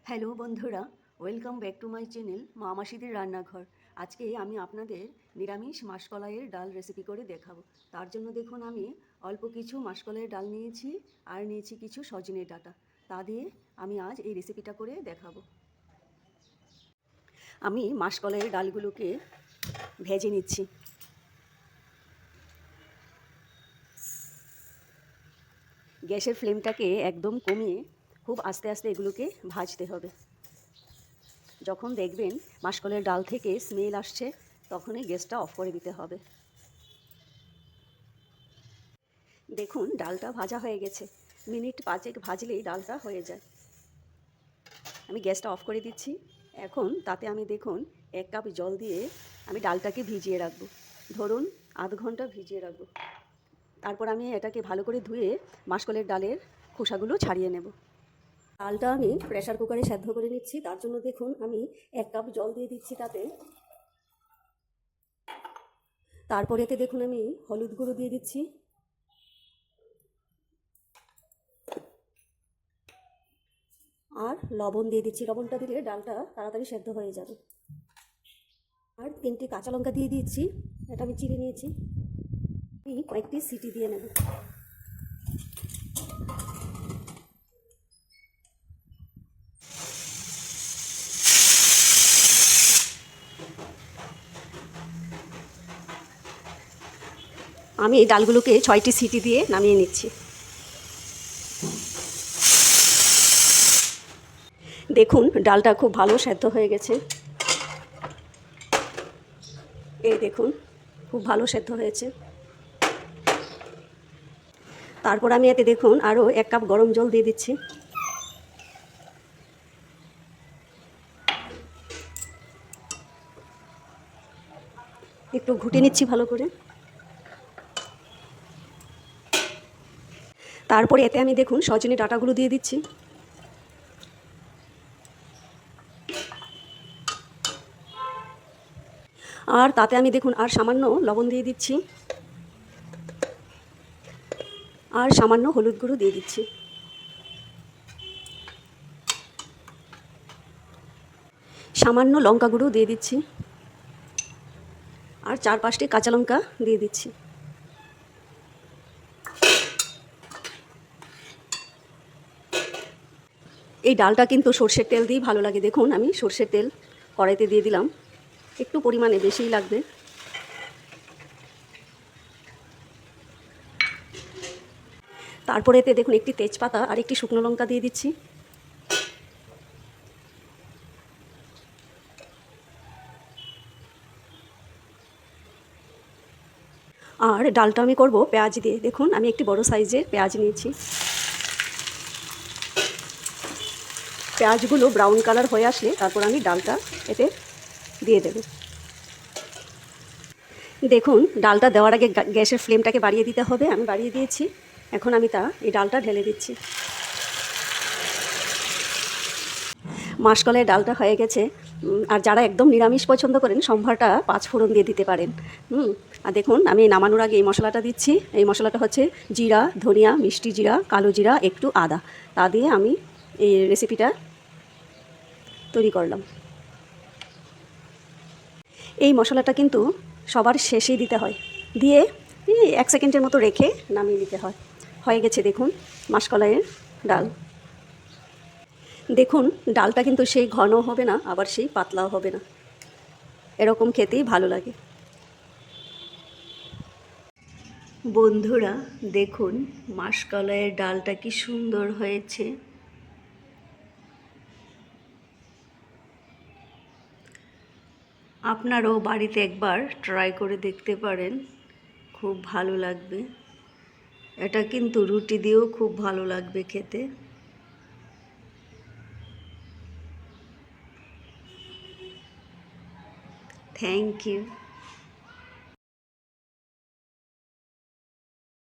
Hello বন্ধুরা, welcome back to my channel মা মাসিদের রান্নাঘর। আজকে আমি আপনাদের নিরামিষ মাসকলাইয়ের ডাল রেসিপি করে দেখাবো। তার জন্য দেখুন আমি অল্প কিছু মাসকলাইয়ের ডাল নিয়েছি আর নিয়েছি কিছু সজনের ডাঁটা। তা দিয়ে আমি আজ এই রেসিপিটা করে দেখাবো। আমি মাসকলাইয়ের ডালগুলোকে ভেজে নিচ্ছি। গ্যাসের ফ্লেমটাকে একদম কমিয়ে খুব আস্তে আস্তে এগুলোকে ভাজতে হবে। যখন দেখবেন মাসকলাইয়ের ডাল থেকে স্মেল আসছে তখনই গ্যাসটা অফ করে দিতে হবে। দেখুন ডালটা ভাজা হয়ে গেছে, মিনিট 5 ভাজলেই ডালটা হয়ে যায়। আমি গ্যাসটা অফ করে দিচ্ছি। এখন তাতে আমি দেখুন 1 কাপ জল দিয়ে আমি ডালটাকে ভিজিয়ে রাখবো। ধরুন আধ ঘন্টা ভিজিয়ে রাখবো। তারপর আমি এটাকে ভালো করে ধুয়ে মাসকলাইয়ের ডালের খোসাগুলো ছাড়িয়ে নেব। ডালটা আমি প্রেসার কুকারে সেদ্ধ করে নিচ্ছি। তার জন্য দেখুন আমি 1 কাপ জল দিয়ে দিচ্ছি তাতে। তারপর এতে দেখুন আমি হলুদ গুঁড়ো দিয়ে দিচ্ছি, আর লবণ দিয়ে দিচ্ছি। লবণটা দিলে ডালটা তাড়াতাড়ি সেদ্ধ হয়ে যাবে। আর 3টি কাঁচা লঙ্কা দিয়ে দিচ্ছি, এটা আমি চিড়ে নিয়েছি। আমি কয়েকটি সিটি দিয়ে নেব। আমি এই ডালগুলোকে 6টি সিটি দিয়ে নামিয়ে নিচ্ছি। দেখুন ডালটা খুব ভালো সেদ্ধ হয়ে গেছে। এই দেখুন খুব ভালো সেদ্ধ হয়েছে। তারপর আমি এতে দেখুন আরও 1 কাপ গরম জল দিয়ে দিচ্ছি। একটু ঘুটে নিচ্ছি ভালো করে। তারপরে এতে আমি দেখুন সজনে ডাঁটাগুলো দিয়ে দিচ্ছি। আর তাতে আমি দেখুন আর সামান্য লবণ দিয়ে দিচ্ছি, আর সামান্য হলুদ গুঁড়ো দিয়ে দিচ্ছি। সামান্য লঙ্কা গুঁড়ো দিয়ে দিচ্ছি, আর 4-5টি কাঁচা লঙ্কা দিয়ে দিচ্ছি। এই ডালটা কিন্তু সর্ষের তেল দিয়েই ভালো লাগে। দেখুন আমি সর্ষের তেল কড়াইতে দিয়ে দিলাম, একটু পরিমাণে বেশিই লাগবে। তারপরে এতে দেখুন একটি তেজপাতা আর একটি শুকনো লঙ্কা দিয়ে দিচ্ছি। আর ডালটা আমি করব পেঁয়াজ দিয়ে। দেখুন আমি একটি বড় সাইজের পেঁয়াজ নিয়েছি। পেঁয়াজগুলো ব্রাউন কালার হয়ে আসলে তারপর আমি ডালটা এতে দিয়ে দেব। দেখুন ডালটা দেওয়ার আগে গ্যাসের ফ্লেমটাকে বাড়িয়ে দিতে হবে। আমি বাড়িয়ে দিয়েছি। এখন আমি এই ডালটা ঢেলে দিচ্ছি। মাসকলাইয়ের ডালটা হয়ে গেছে। আর যারা একদম নিরামিষ পছন্দ করেন সম্ভারটা 5 ফোড়ন দিয়ে দিতে পারেন। আর দেখুন আমি নামানোর আগে এই মশলাটা দিচ্ছি। এই মশলাটা হচ্ছে জিরা, ধনিয়া, মিষ্টি জিরা, কালো জিরা, একটু আদা। তা দিয়ে আমি এই রেসিপিটা তৈরি করলাম। এই মশলাটা কিন্তু সবার শেষেই দিতে হয়, দিয়ে 1 সেকেন্ডের মতো রেখে নামিয়ে নিতে হয়। হয়ে গেছে দেখুন মাসকলাইয়ের ডাল। দেখুন ডালটা কিন্তু সেই ঘন হবে না, আবার সেই পাতলাও হবে না, এরকম খেতেই ভালো লাগে। বন্ধুরা দেখুন মাসকলাইয়ের ডালটা কি সুন্দর হয়েছে। আপনারাও বাড়িতে একবার ট্রাই করে দেখতে পারেন, খুব ভালো লাগবে। এটা কিন্তু রুটি দিয়েও খুব ভালো লাগবে খেতে। Thank you.